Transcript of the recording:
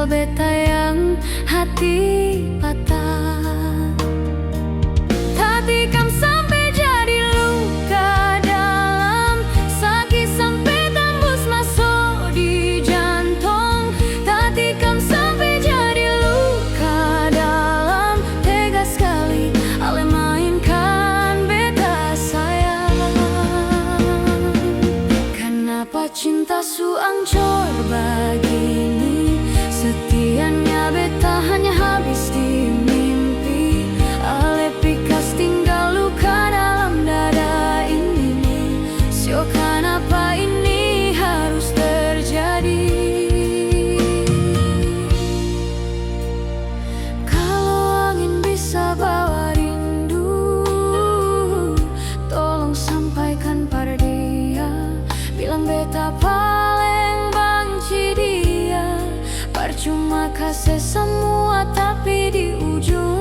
tinggal beta yang hati patah. Hati kam sampai jadi luka dalam, sakit sampai tembus masuk di jantung. Hati kam sampai jadi luka dalam, tega sekali ale mainkan beta sayang. Kenapa cinta su ancur begini, setianya beta hanya habis di mimpi. Ale pikas tinggal luka dalam dada ini. Sio kenapa ini harus terjadi? Kalau angin bisa bawa rindu, tolong sampaikan pada dia, bilang beta paling benci dia. Percuma kasih semua tapi di ujung